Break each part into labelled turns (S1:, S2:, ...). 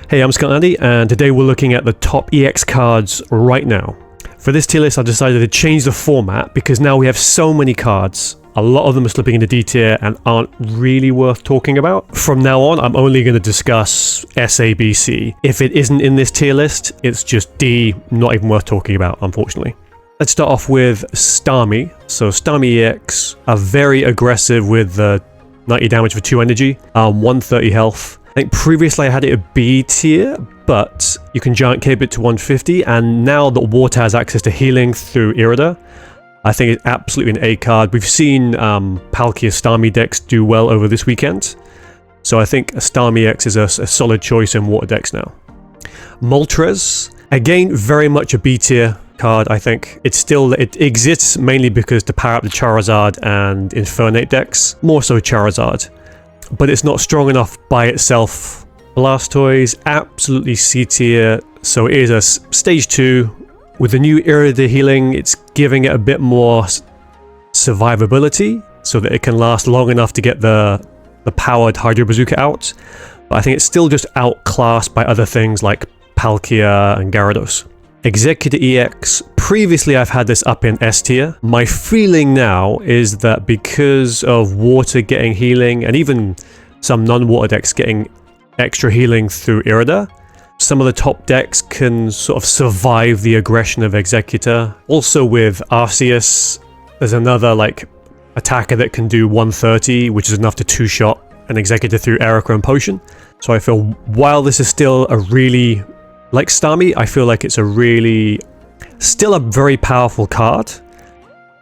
S1: Hey, I'm Scott Andy, and today we're looking at the top EX cards right now. For this tier list, I've decided to change the format because now we have so many cards. A lot of them are slipping into D tier and aren't really worth talking about. From now on, I'm only going to discuss SABC. If it isn't in this tier list, it's just D, not even worth talking about, unfortunately. Let's start off with Starmie. So Starmie EX are very aggressive with the 90 damage for 2 energy, 130 health. I think previously I had it a B tier, but you can giant cape it to 150, and now that Water has access to healing through Irida, I think it's absolutely an A card. We've seen Palkia Starmie decks do well over this weekend, so I think a Starmie X is a solid choice in Water decks now. Moltres, again, very much a B tier card, I think. It exists mainly because to power up the Charizard and Infernape decks, more so Charizard. But it's not strong enough by itself. Blastoise, absolutely C tier, so it is a stage 2. With the new Irida healing, it's giving it a bit more survivability, so that it can last long enough to get the powered Hydro Bazooka out. But I think it's still just outclassed by other things like Palkia and Gyarados. Executor EX, previously I've had this up in S tier. My feeling now is that because of Water getting healing, and even some non-Water decks getting extra healing through Irida, some of the top decks can sort of survive the aggression of Executor. Also with Arceus, there's another attacker that can do 130, which is enough to 2-shot an Executor through Erica and Potion. So I feel while this is still a really... like Starmie, I feel like it's still a very powerful card,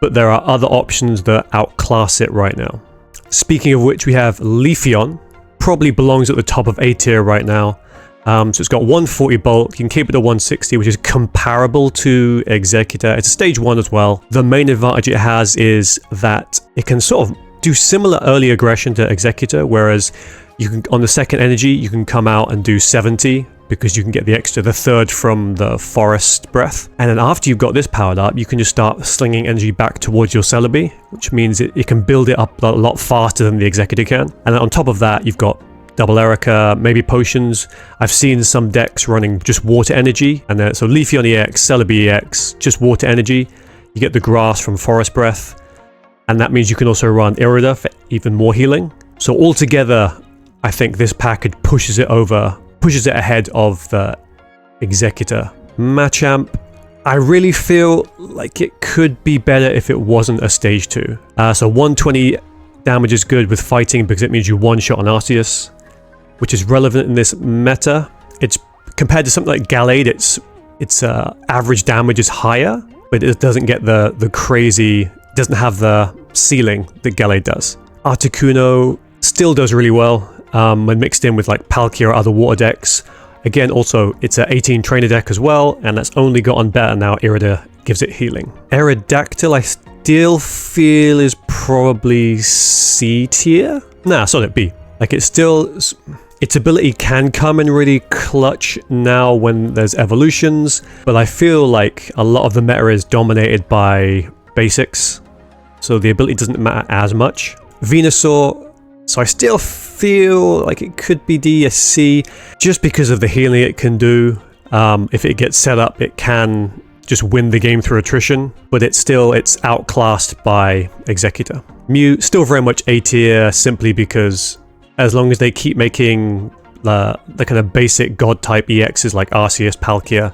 S1: but there are other options that outclass it right now. Speaking of which, we have Leafeon, probably belongs at the top of A tier right now. So it's got 140 bulk, you can keep it to 160, which is comparable to Executor. It's a stage 1 as well. The main advantage it has is that it can sort of do similar early aggression to Executor, whereas you can, on the second energy, you can come out and do 70, because you can get the third from the Forest Breath. And then after you've got this powered up, you can just start slinging energy back towards your Celebi, which means it can build it up a lot faster than the Executor can. And then on top of that, you've got double Erica, maybe potions. I've seen some decks running just water energy, and then so Leafeon EX, Celebi EX, just water energy. You get the grass from Forest Breath, and that means you can also run Irida for even more healing. So altogether, I think this package pushes it ahead of the Executor. Machamp, I really feel like it could be better if it wasn't a stage 2. So 120 damage is good with fighting because it means you one-shot on Arceus, which is relevant in this meta. It's compared to something like Gallade, its average damage is higher, but it doesn't get the crazy, doesn't have the ceiling that Gallade does. Articuno still does really well. When mixed in with Palkia or other water decks. Again, also, it's an 18 trainer deck as well, and that's only gotten better now Irida gives it healing. Aerodactyl, I still feel is probably C tier? Nah, solid B. Its ability can come in really clutch now when there's evolutions, but I feel like a lot of the meta is dominated by basics, so the ability doesn't matter as much. Venusaur, so I still feel like it could be D or C, just because of the healing it can do. If it gets set up, it can just win the game through attrition, but it's outclassed by Executor. Mew, still very much A tier, simply because as long as they keep making the kind of basic god type EXs like Arceus, Palkia,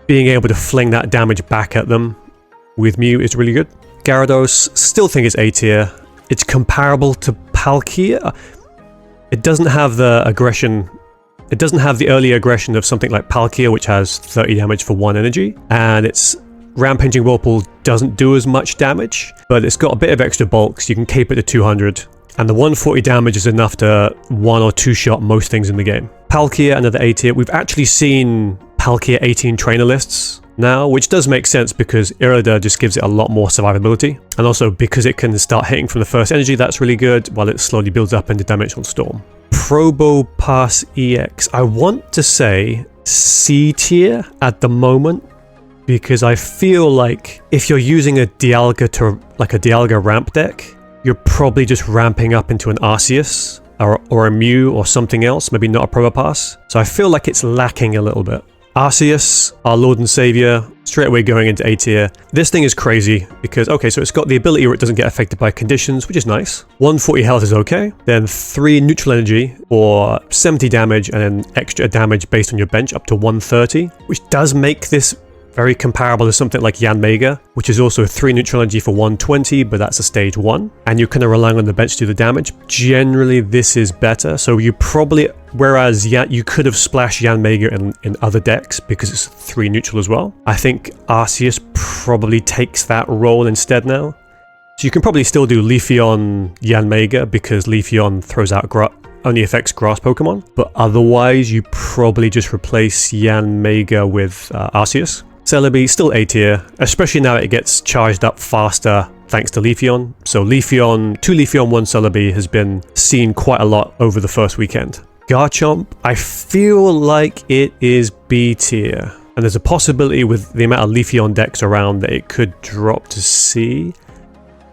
S1: being able to fling that damage back at them with Mew is really good. Gyarados, still think it's A tier. It's comparable to Palkia. It doesn't have the aggression. It doesn't have the early aggression of something like Palkia, which has 30 damage for 1 energy. And its Rampaging Whirlpool doesn't do as much damage, but it's got a bit of extra bulk, so you can cape it to 200. And the 140 damage is enough to 1 or 2-shot most things in the game. Palkia, another A tier. We've actually seen Palkia 18 trainer lists now, which does make sense because Irida just gives it a lot more survivability, and also because it can start hitting from the first energy, that's really good, while it slowly builds up into Dimensional Storm. Probopass EX, I want to say C tier at the moment, because I feel like if you're using a Dialga ramp deck, you're probably just ramping up into an Arceus, or a Mew or something else, maybe not a Probopass. So I feel like it's lacking a little bit. Arceus, our Lord and Savior, straight away going into A tier. This thing is crazy because, okay, so it's got the ability where it doesn't get affected by conditions, which is nice. 140 health is okay. Then 3 neutral energy for 70 damage and then extra damage based on your bench up to 130, which does make this very comparable to something like Yanmega, which is also 3 neutral energy for 120, but that's a stage 1. And you're kind of relying on the bench to do the damage. Generally, this is better. So you probably, whereas you could have splashed Yanmega in other decks because it's 3 neutral as well. I think Arceus probably takes that role instead now. So you can probably still do Leafeon Yanmega because Leafeon throws out only affects grass Pokemon. But otherwise, you probably just replace Yanmega with Arceus. Celebi, still A tier, especially now it gets charged up faster thanks to Leafeon. So Leafeon, 2 Leafeon, 1 Celebi has been seen quite a lot over the first weekend. Garchomp, I feel like it is B tier. And there's a possibility with the amount of Leafeon decks around that it could drop to C.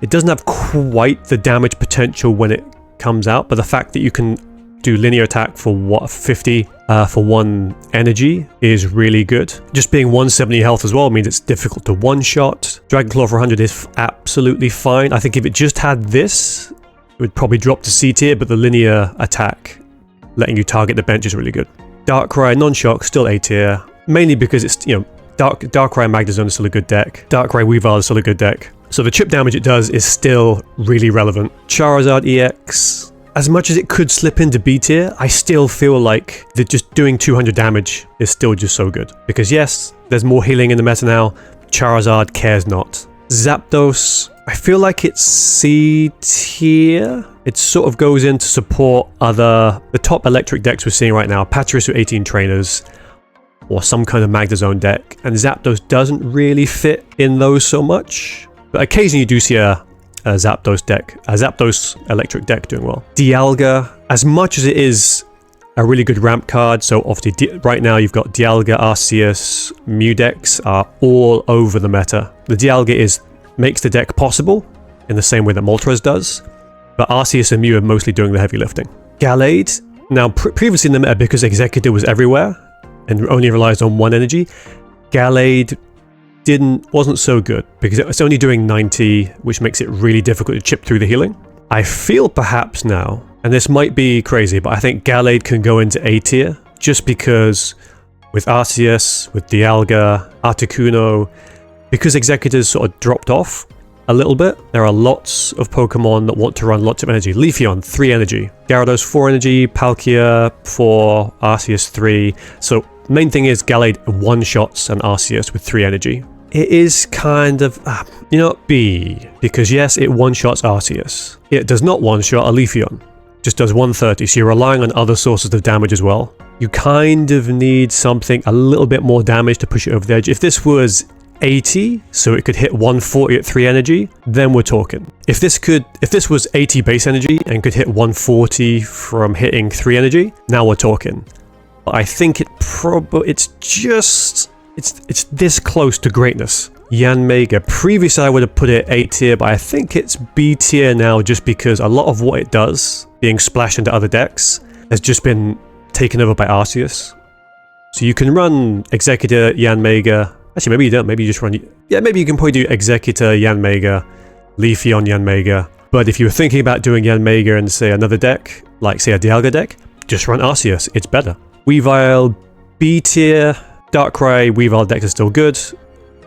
S1: It doesn't have quite the damage potential when it comes out, but the fact that you can do linear attack for 50 for 1 energy is really good. Just being 170 health as well means it's difficult to one-shot. Dragon Claw for 100 is absolutely fine. I think if it just had this, it would probably drop to C tier, but the linear attack, letting you target the bench, is really good. Darkrai non-shock, still A tier, mainly because it's, you know, Darkrai Magnezone is still a good deck. Darkrai Weavile is still a good deck. So the chip damage it does is still really relevant. Charizard EX, as much as it could slip into B tier, I still feel like that just doing 200 damage is still just so good. Because yes, there's more healing in the meta now. Charizard cares not. Zapdos, I feel like it's C tier. It sort of goes in to support the top electric decks we're seeing right now. Pachirisu 18 trainers, or some kind of Magnezone deck. And Zapdos doesn't really fit in those so much. But occasionally you do see a Zapdos electric deck doing well. Dialga, as much as it is a really good ramp card, so obviously right now you've got Dialga, Arceus, Mew decks are all over the meta. The Dialga makes the deck possible in the same way that Moltres does, but Arceus and Mew are mostly doing the heavy lifting. Gallade, now previously in the meta because Executor was everywhere and only relies on 1 energy, Gallade wasn't so good because it's only doing 90, which makes it really difficult to chip through the healing. I feel perhaps now, and this might be crazy, but I think Gallade can go into A tier just because with Arceus, with Dialga, Articuno, because Executors sort of dropped off a little bit, there are lots of Pokemon that want to run lots of energy. Leafeon, 3 energy. Gyarados, 4 energy. Palkia, 4. Arceus, 3. So main thing is Gallade one-shots an Arceus with 3 energy. It is kind of, B, because yes, it one-shots Arceus. It does not one-shot a Leafeon. Just does 130, so you're relying on other sources of damage as well. You kind of need something a little bit more damage to push it over the edge. If this was 80, so it could hit 140 at 3 energy, then we're talking. If this was 80 base energy and could hit 140 from hitting 3 energy, now we're talking. But I think it's this close to greatness. Yanmega, previously I would have put it A tier, but I think it's B tier now just because a lot of what it does, being splashed into other decks, has just been taken over by Arceus. So you can run Executor, Yanmega. Actually, maybe you don't. Maybe you just run... Yeah, maybe you can probably do Executor, Yanmega, Leafeon, Yanmega. But if you were thinking about doing Yanmega and, say, another deck, like, say, a Dialga deck, just run Arceus. It's better. Weavile, B tier. Darkrai, Weavile decks are still good,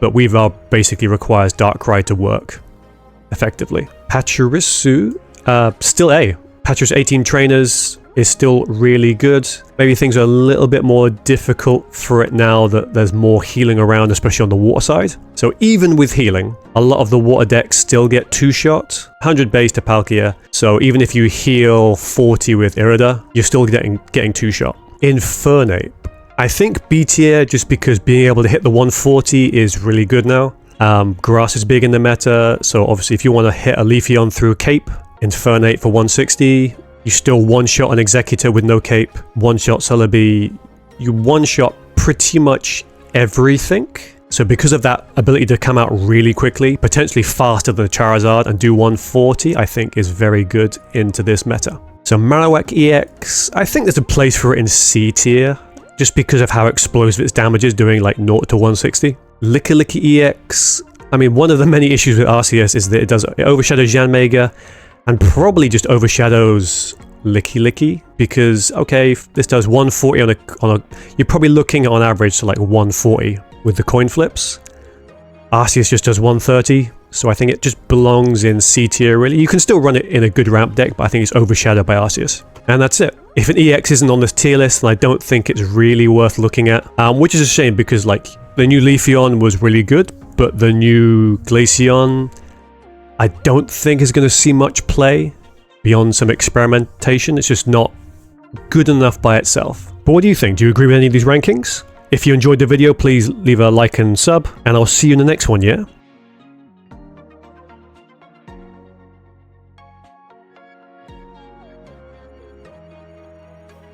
S1: but Weavile basically requires Darkrai to work effectively. Pachirisu, still A. Pachirisu 18 trainers is still really good. Maybe things are a little bit more difficult for it now that there's more healing around, especially on the water side. So even with healing, a lot of the water decks still get 2-shot, 100 base to Palkia. So even if you heal 40 with Irida, you're still getting 2-shot. Infernape, I think B tier just because being able to hit the 140 is really good now. Grass is big in the meta, so obviously if you want to hit a Leafeon through Cape, Infernape for 160, you still one-shot an Executor with no Cape, one-shot Celebi, you one-shot pretty much everything. So because of that ability to come out really quickly, potentially faster than Charizard and do 140, I think is very good into this meta. So Marowak EX, I think there's a place for it in C tier, just because of how explosive its damage is, doing like 0 to 160. Licky Licky EX, I mean, one of the many issues with Arceus is that it overshadows Yanmega, and probably just overshadows Licky Licky, because, okay, this does 140 on a you're probably looking on average to like 140 with the coin flips. Arceus just does 130, so I think it just belongs in C tier, really. You can still run it in a good ramp deck, but I think it's overshadowed by Arceus. And that's it. If an EX isn't on this tier list, then I don't think it's really worth looking at, which is a shame, because like the new Leafeon was really good, but the new Glaceon I don't think is going to see much play beyond some experimentation. It's just not good enough by itself. But what do you think? Do you agree with any of these rankings? If you enjoyed the video, please leave a like and sub, and I'll see you in the next one, yeah?